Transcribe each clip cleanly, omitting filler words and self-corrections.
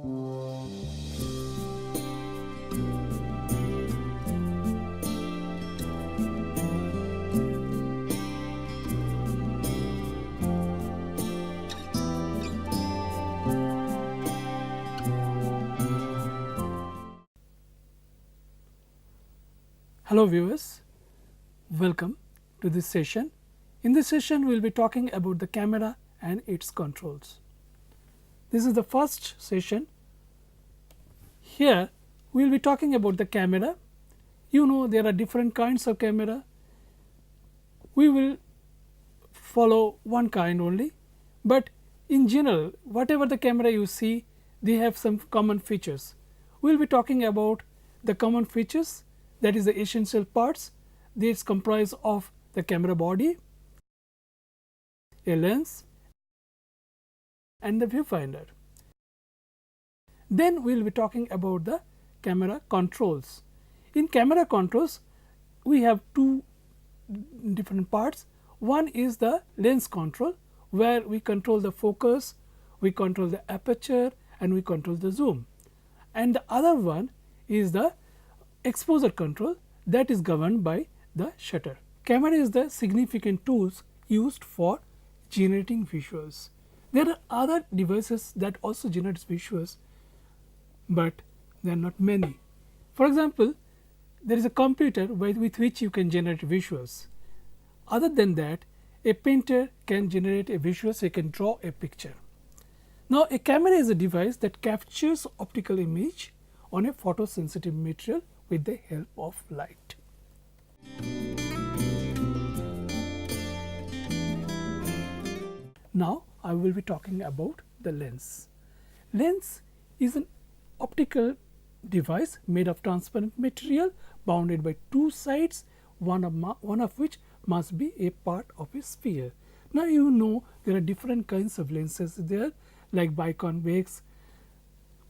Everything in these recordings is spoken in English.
Hello viewers, welcome to this session. In this session, we will be talking about the camera and its controls. This is the first session. Here, we will be talking about the camera. You know there are different kinds of camera. We will follow one kind only, but in general, whatever the camera you see, they have some common features. We will be talking about the common features, that is the essential parts. These comprise of the camera body, a lens and the viewfinder. Then we will be talking about the camera controls. In camera controls, we have two different parts. One is the lens control, where we control the focus, we control the aperture and we control the zoom. And the other one is the exposure control, that is governed by the shutter. Camera is the significant tools used for generating visuals. There are other devices that also generate visuals, but there are not many. For example, there is a computer with which you can generate visuals. Other than that, a painter can generate a visual, so you can draw a picture. Now, a camera is a device that captures optical image on a photosensitive material with the help of light. Now, I will be talking about the lens. Lens is an optical device made of transparent material bounded by two sides, one of which must be a part of a sphere. Now, you know there are different kinds of lenses there, like biconvex,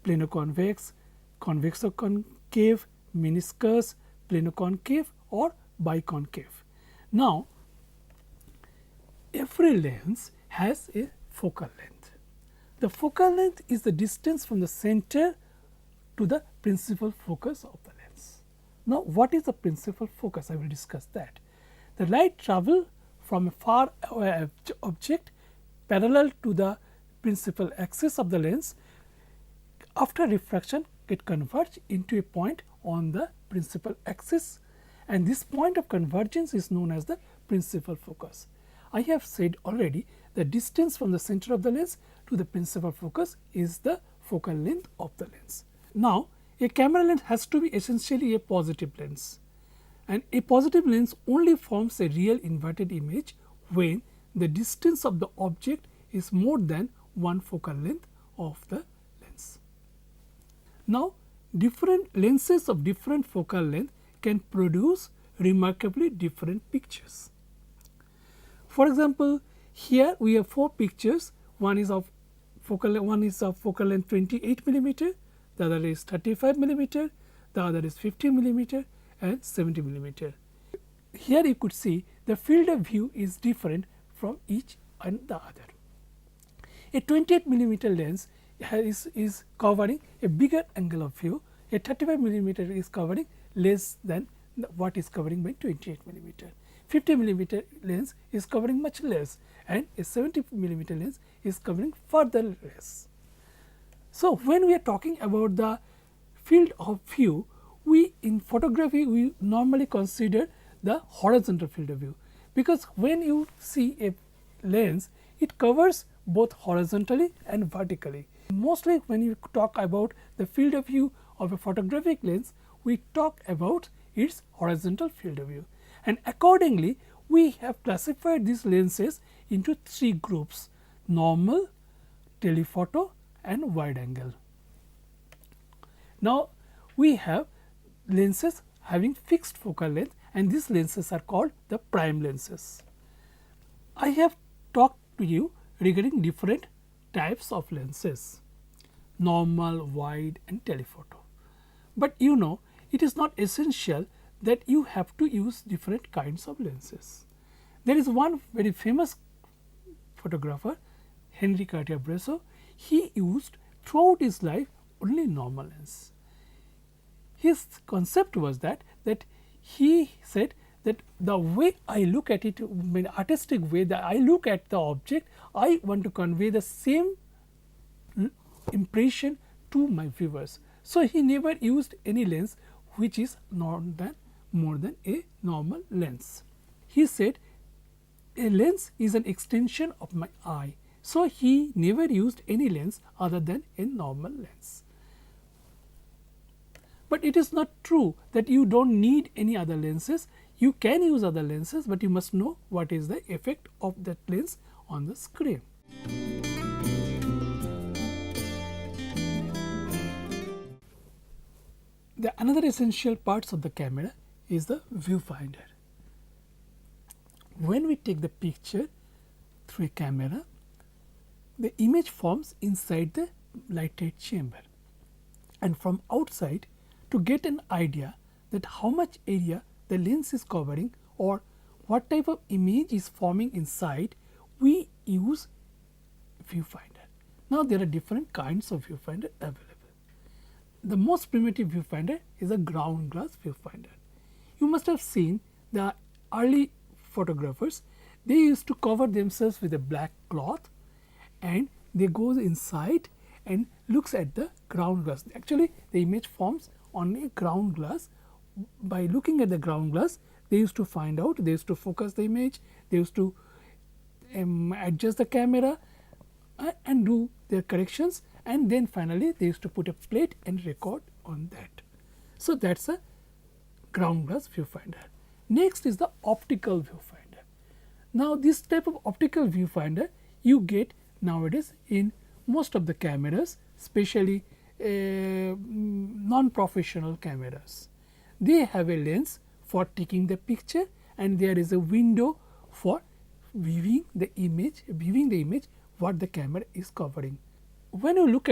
planoconvex, convex-concave, meniscus, plano-concave or biconcave. Now, every lens has a focal length. The focal length is the distance from the center to the principal focus of the lens. Now, what is the principal focus? I will discuss that. The light travels from a far away object parallel to the principal axis of the lens. After refraction, it converges into a point on the principal axis, and this point of convergence is known as the principal focus. I have said already the distance from the center of the lens to the principal focus is the focal length of the lens. Now, a camera lens has to be essentially a positive lens, and a positive lens only forms a real inverted image when the distance of the object is more than one focal length of the lens. Now, different lenses of different focal length can produce remarkably different pictures. For example, here we have four pictures. One is of focal length 28 millimeter, the other is 35 millimeter, the other is 50 millimeter and 70 millimeter. Here you could see the field of view is different from each and the other. A 28 millimeter lens is covering a bigger angle of view, a 35 millimeter is covering less than what is covering by 28 millimeter. 50 millimeter lens is covering much less, and a 70 millimeter lens is covering further less. So, when we are talking about the field of view, in photography we normally consider the horizontal field of view, because when you see a lens, it covers both horizontally and vertically. Mostly when you talk about the field of view of a photographic lens, we talk about its horizontal field of view, and accordingly we have classified these lenses into three groups: normal, telephoto and wide angle. Now, we have lenses having fixed focal length, and these lenses are called the prime lenses. I have talked to you regarding different types of lenses: normal, wide and telephoto. But you know, it is not essential that you have to use different kinds of lenses. There is one very famous photographer, Henri Cartier-Bresson. He used throughout his life only normal lens. His concept was that he said that the way I look at it, in artistic way that I look at the object, I want to convey the same impression to my viewers. So, he never used any lens which is more than a normal lens. He said a lens is an extension of my eye. So, he never used any lens other than a normal lens. But it is not true that you do not need any other lenses. You can use other lenses, but you must know what is the effect of that lens on the screen. The another essential parts of the camera is the viewfinder. When we take the picture through a camera, the image forms inside the light-tight chamber, and from outside, to get an idea that how much area the lens is covering or what type of image is forming inside, we use viewfinder. Now, there are different kinds of viewfinder available. The most primitive viewfinder is a ground glass viewfinder. You must have seen the early photographers, they used to cover themselves with a black cloth and they go inside and looks at the ground glass. Actually, the image forms on a ground glass. By looking at the ground glass, they used to find out, they used to focus the image, they used to adjust the camera and do their corrections, and then finally they used to put a plate and record on that. So, that is a ground glass viewfinder. Next is the optical viewfinder. Now, this type of optical viewfinder you get nowadays in most of the cameras, especially non-professional cameras. They have a lens for taking the picture and there is a window for viewing the image what the camera is covering. When you look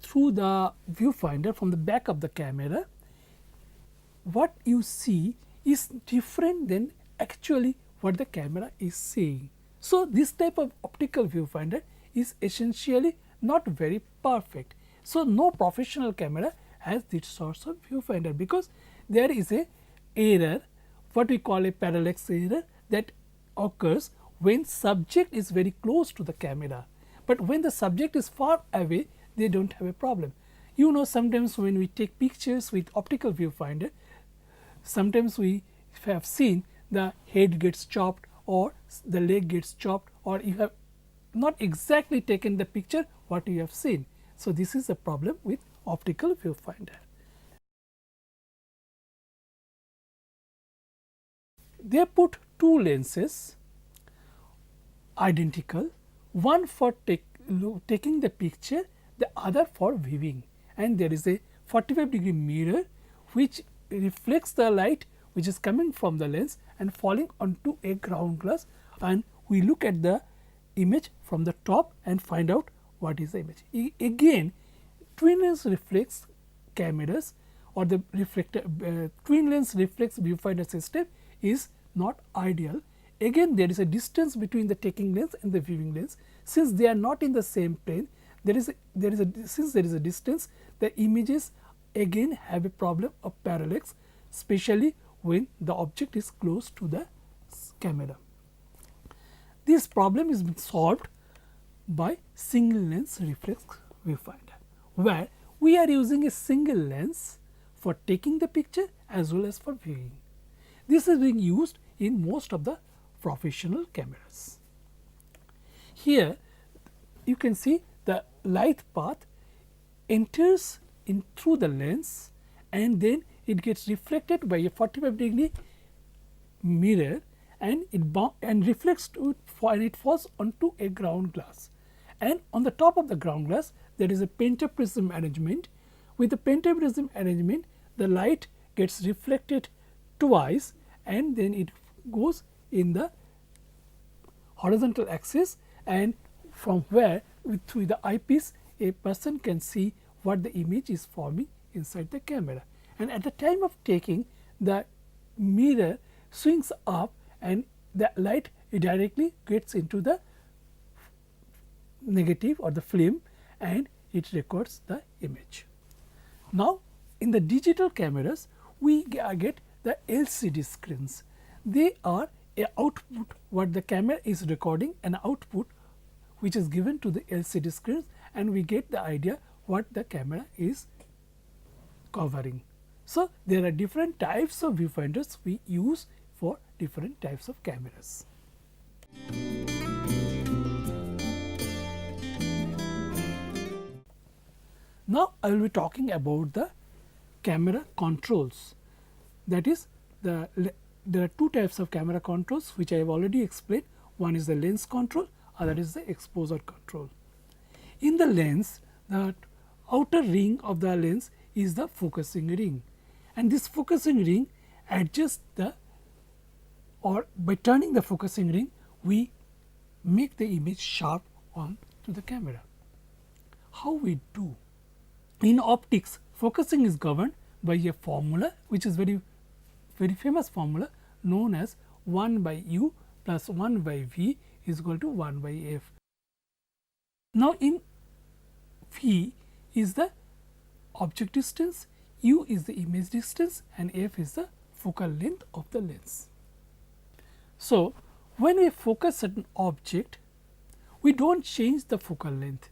through the viewfinder from the back of the camera, what you see is different than actually what the camera is seeing. So, this type of optical viewfinder is essentially not very perfect. So, no professional camera has this sort of viewfinder, because there is a error, what we call a parallax error, that occurs when subject is very close to the camera, but when the subject is far away, they do not have a problem. You know, sometimes when we take pictures with optical viewfinder, sometimes we have seen the head gets chopped or the leg gets chopped, or you have not exactly taken the picture what you have seen. So, this is a problem with optical viewfinder. They put two lenses identical, one for taking the picture, the other for viewing, and there is a 45-degree mirror which reflects the light which is coming from the lens and falling onto a ground glass, and we look at the image from the top and find out what is the image. Again, twin lens reflex cameras or the twin lens reflex viewfinder system is not ideal. Again, there is a distance between the taking lens and the viewing lens. Since they are not in the same plane, since there is a distance, the images again have a problem of parallax, especially when the object is close to the camera. This problem is solved by single lens reflex viewfinder, where we are using a single lens for taking the picture as well as for viewing. This is being used in most of the professional cameras. Here you can see the light path enters in through the lens and then it gets reflected by a 45-degree mirror and it reflects to it and it falls onto a ground glass. And on the top of the ground glass there is a pentaprism arrangement. With the pentaprism arrangement, the light gets reflected twice and then it goes in the horizontal axis, and from where through the eyepiece a person can see what the image is forming inside the camera. And at the time of taking, the mirror swings up and the light directly gets into the negative or the film and it records the image. Now, in the digital cameras, we get the LCD screens. They are a output what the camera is recording, an output which is given to the LCD screens, and we get the idea what the camera is covering. So, there are different types of viewfinders we use for different types of cameras. Now, I will be talking about the camera controls. That is, there are two types of camera controls which I have already explained. One is the lens control, other is the exposure control. In the lens, the outer ring of the lens is the focusing ring, and this focusing ring adjusts the, or by turning the focusing ring, we make the image sharp on to the camera. How we do? In optics, focusing is governed by a formula which is very famous formula known as 1 by u plus 1 by v is equal to 1 by f. Now, in v is the object distance, u is the image distance, and f is the focal length of the lens. So, when we focus certain object, we do not change the focal length.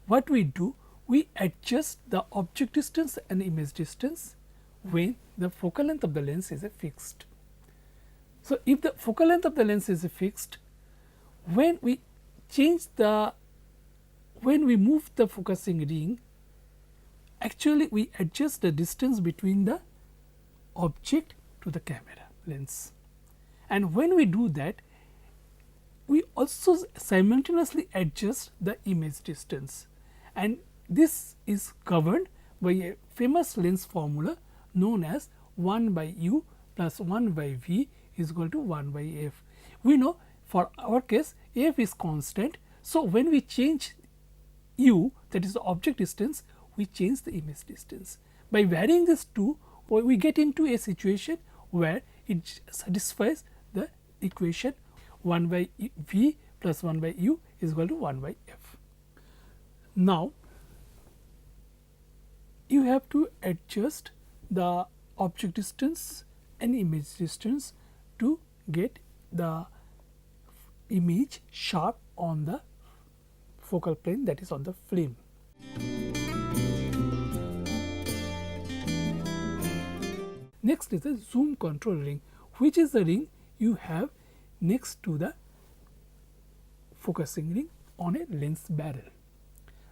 What we do? We adjust the object distance and image distance when the focal length of the lens is fixed. So, if the focal length of the lens is fixed, when we move the focusing ring, actually we adjust the distance between the object to the camera lens. And when we do that, we also simultaneously adjust the image distance, and this is governed by a famous lens formula known as 1 by u plus 1 by v is equal to 1 by f. We know for our case f is constant. So, when we change u, that is the object distance, we change the image distance. By varying these two, we get into a situation where it satisfies the equation 1 by v plus 1 by u is equal to 1 by f. Now, you have to adjust the object distance and image distance to get the image sharp on the focal plane, that is on the film. Next is the zoom control ring, which is the ring you have next to the focusing ring on a lens barrel.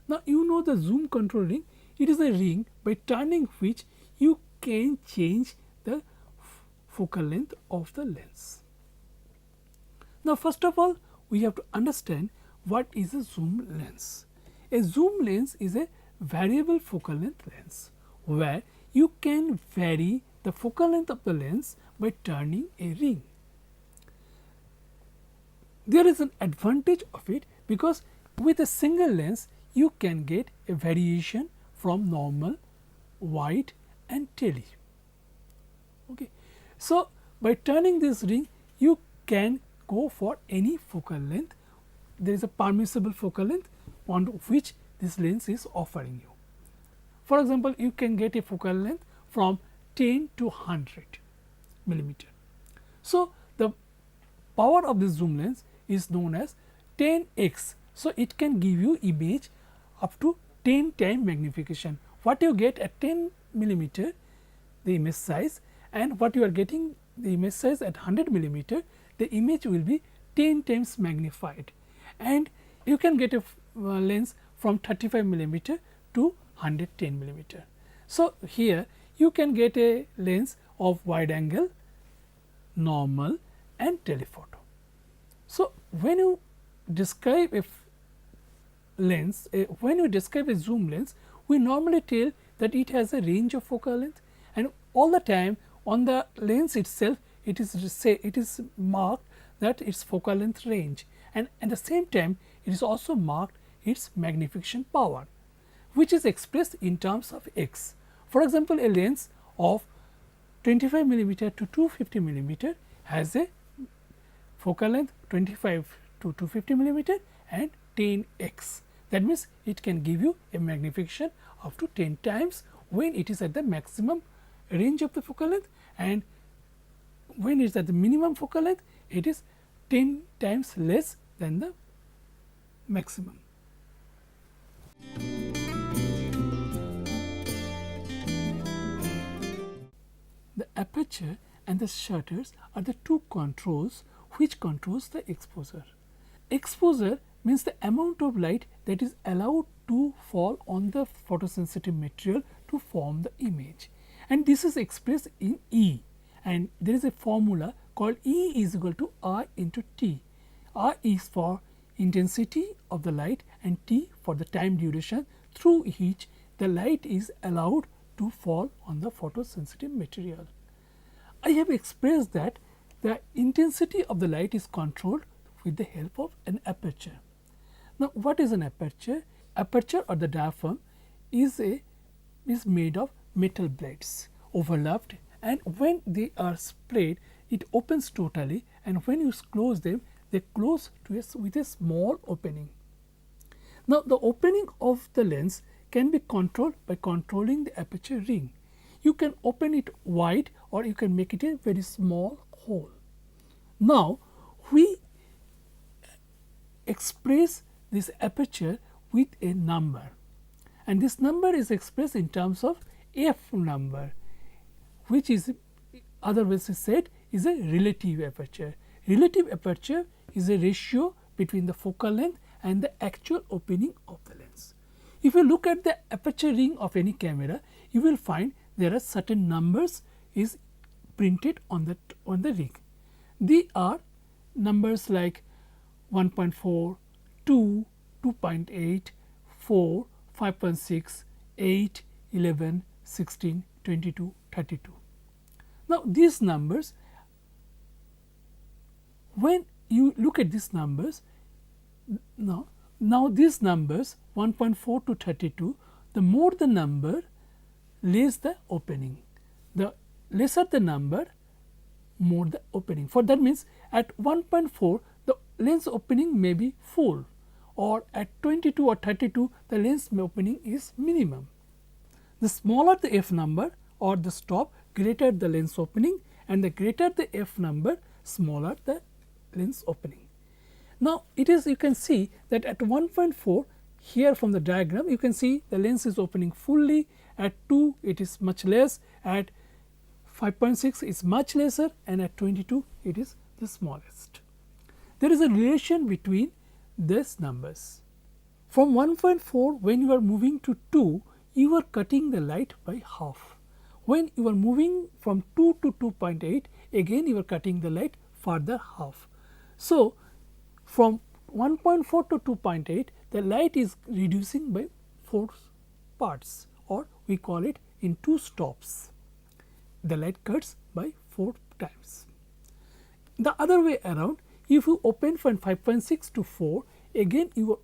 Now, you know the zoom control ring, it is a ring by turning which you can change the focal length of the lens. Now, first of all, we have to understand what is a zoom lens. A zoom lens is a variable focal length lens where you can vary the focal length of the lens by turning a ring. There is an advantage of it because with a single lens you can get a variation from normal, wide and tele. Okay. So, by turning this ring you can go for any focal length. There is a permissible focal length on which this lens is offering you. For example, you can get a focal length from 10 to 100 millimeter. So, the power of this zoom lens is known as 10x. So, it can give you image up to 10 time magnification. What you get at 10 millimeter the image size, and what you are getting the image size at 100 millimeter, the image will be 10 times magnified, and you can get a lens from 35 millimeter to 110 millimeter. So, here you can get a lens of wide angle, normal and telephoto. So, when you describe a lens, when you describe a zoom lens, we normally tell that it has a range of focal length, and all the time on the lens itself it is marked that its focal length range, and at the same time it is also marked its magnification power, which is expressed in terms of x. For example, a lens of 25 millimeter to 250 millimeter has a focal length 25 to 250 millimeter and 10x. That means it can give you a magnification up to 10 times when it is at the maximum range of the focal length, and when it is at the minimum focal length it is 10 times less than the maximum. The aperture and the shutters are the two controls which controls the exposure. Exposure means the amount of light that is allowed to fall on the photosensitive material to form the image, and this is expressed in E, and there is a formula called E is equal to I into T. I is for intensity of the light and T for the time duration through which the light is allowed to fall on the photosensitive material. I have expressed that the intensity of the light is controlled with the help of an aperture. Now, what is an aperture? Aperture or the diaphragm is made of metal blades overlapped, and when they are splayed it opens totally, and when you close them they close with a small opening. Now, the opening of the lens can be controlled by controlling the aperture ring. You can open it wide or you can make it a very small hole. Now, we express this aperture with a number, and this number is expressed in terms of f number, which is otherwise said is a relative aperture. Relative aperture is a ratio between the focal length and the actual opening of the lens. If you look at the aperture ring of any camera, you will find there are certain numbers is printed on the ring. They are numbers like 1.4, 2, 2.8, 4, 5.6, 8, 11, 16, 22, 32. Now, these numbers, when you look at these numbers, now these numbers 1.4 to 32, the more the number, less the opening. The lesser the number, more the opening. For that means at 1.4 the lens opening may be full, or at 22 or 32 the lens opening is minimum. The smaller the f number or the stop, greater the lens opening, and the greater the f number, smaller the lens opening. Now, it is, you can see that at 1.4 here from the diagram you can see the lens is opening fully, at 2 it is much less, at 5.6 is much lesser, and at 22 it is the smallest. There is a relation between these numbers. From 1.4 when you are moving to 2, you are cutting the light by half. When you are moving from 2 to 2.8, again you are cutting the light further half. So, from 1.4 to 2.8 the light is reducing by 4 parts, or we call it in 2 stops. The light cuts by 4 times. The other way around, if you open from 5.6 to 4, again you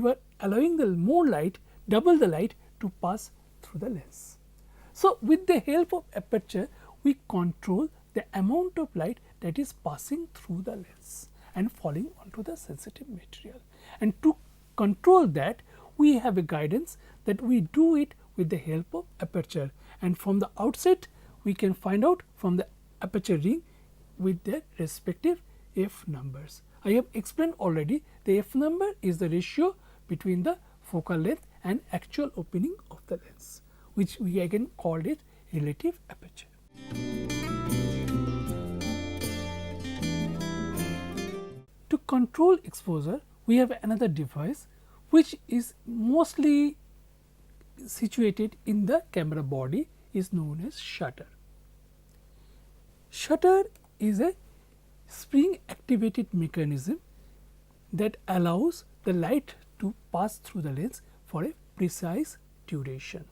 are allowing the more light, double the light to pass through the lens. So, with the help of aperture we control the amount of light that is passing through the lens and falling onto the sensitive material, and to control that we have a guidance that we do it with the help of aperture, and from the outset we can find out from the aperture ring with their respective f numbers. I have explained already, the f number is the ratio between the focal length and actual opening of the lens, which we again called it relative aperture. To control exposure, we have another device which is mostly situated in the camera body, is known as shutter. Shutter is a spring activated mechanism that allows the light to pass through the lens for a precise duration.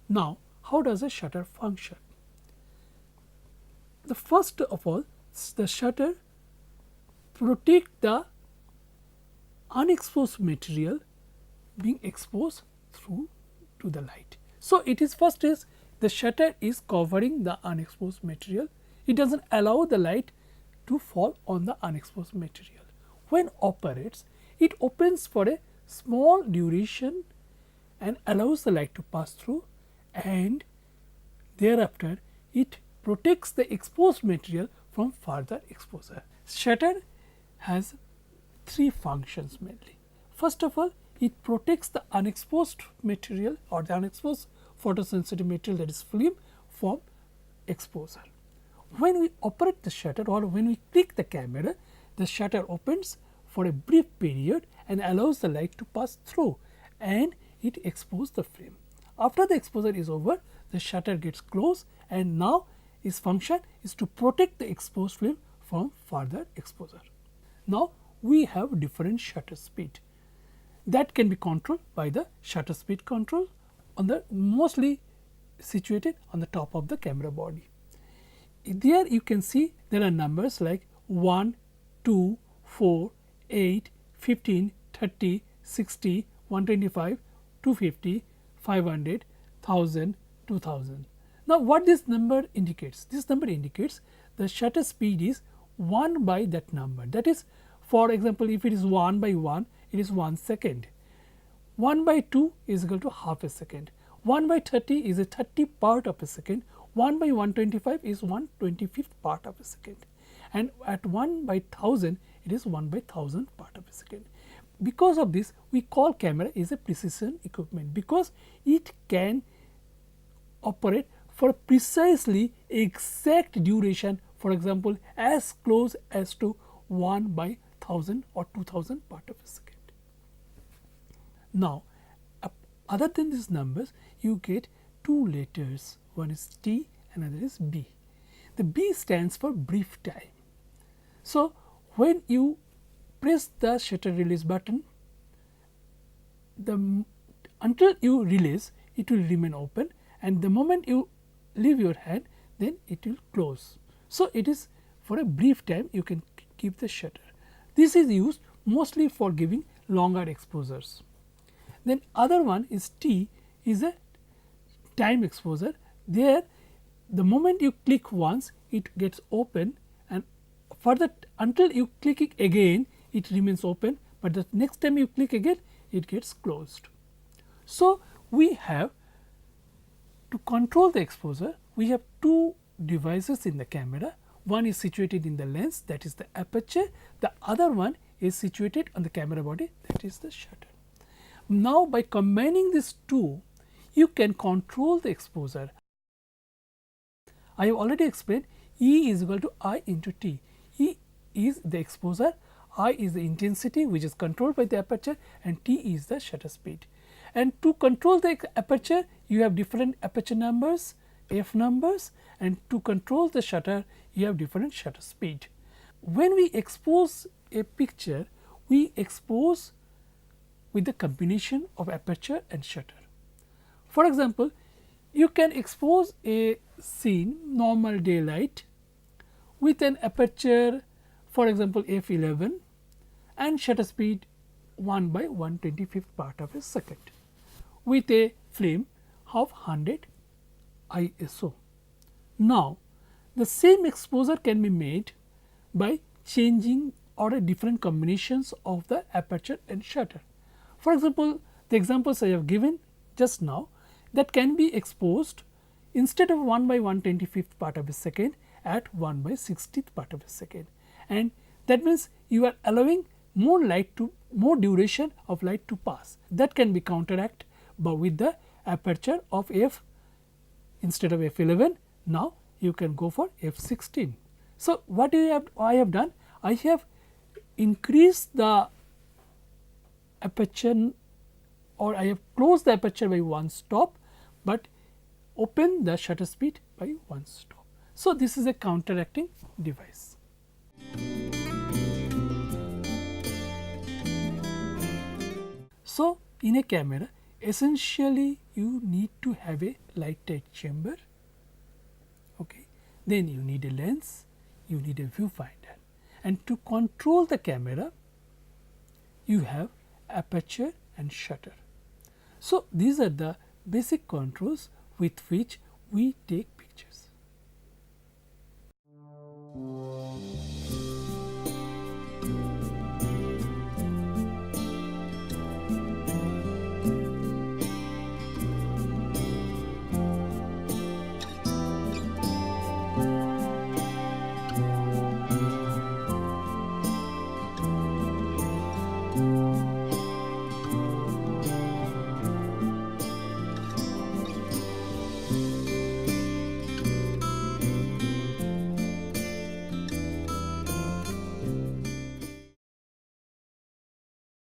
Now, how does a shutter function? The first of all, the shutter protect the unexposed material being exposed through to the light. So, it is first is the shutter is covering the unexposed material. It does not allow the light to fall on the unexposed material. When operates, it opens for a small duration and allows the light to pass through, and thereafter it protects the exposed material from further exposure. Shutter has three functions mainly. First of all, it protects the unexposed material or the unexposed photosensitive material, that is film, from exposure. When we operate the shutter or when we click the camera, the shutter opens for a brief period and allows the light to pass through, and it exposes the film. After the exposure is over, the shutter gets closed, and now its function is to protect the exposed film from further exposure. Now we have different shutter speed that can be controlled by the shutter speed control on the mostly situated on the top of the camera body. There you can see there are numbers like 1, 2, 4, 8, 15, 30, 60, 125, 250, 500, 1000, 2000. Now what this number indicates? This number indicates the shutter speed is 1 by that number. That is, for example, if it is 1 by 1, it is 1 second. 1 by 2 is equal to half a second. 1 by 30 is a 30 part of a second. 1 by 125 is 1/25th part of a second, and at 1 by 1000 it is 1 by 1000 part of a second. Because of this, we call camera is a precision equipment, because it can operate for precisely exact duration, for example, as close as to 1 by 1000 or 2000 part of a second. Now, other than these numbers, you get two letters, one is T, another is B. The B stands for brief time. So, when you press the shutter release button, until you release, it will remain open, and the moment you leave your hand, then it will close. So, it is for a brief time you can keep the shutter. This is used mostly for giving longer exposures. Then other one is T, is a time exposure. There the moment you click once, it gets open, and further until you click it again, it remains open, but the next time you click again, it gets closed. So, we have to control the exposure, we have two devices in the camera. One is situated in the lens, that is the aperture. The other one is situated on the camera body, that is the shutter. Now, by combining these two, you can control the exposure. I have already explained E is equal to I into T. E is the exposure, I is the intensity which is controlled by the aperture, and T is the shutter speed. And to control the aperture, you have different aperture numbers, F numbers, and to control the shutter, you have different shutter speed. When we expose a picture, we expose with the combination of aperture and shutter. For example, you can expose a scene, normal daylight, with an aperture, for example, f11 and shutter speed 1 by 1/25th part of a second with a film of 100 ISO. Now, the same exposure can be made by changing or a different combinations of the aperture and shutter. For example, the examples I have given just now, that can be exposed instead of 1 by 1/25th part of a second at 1 by 60th part of a second, and that means you are allowing more duration of light to pass. That can be counteracted but with the aperture of f, instead of f11, now you can go for f16. So, what I have done, I have increased the aperture, or I have closed the aperture by one stop, but open the shutter speed by one stop. So, this is a counteracting device. So, in a camera, essentially you need to have a light tight chamber, okay. Then you need a lens, you need a viewfinder, and to control the camera you have aperture and shutter. So, these are the basic controls with which we take pictures.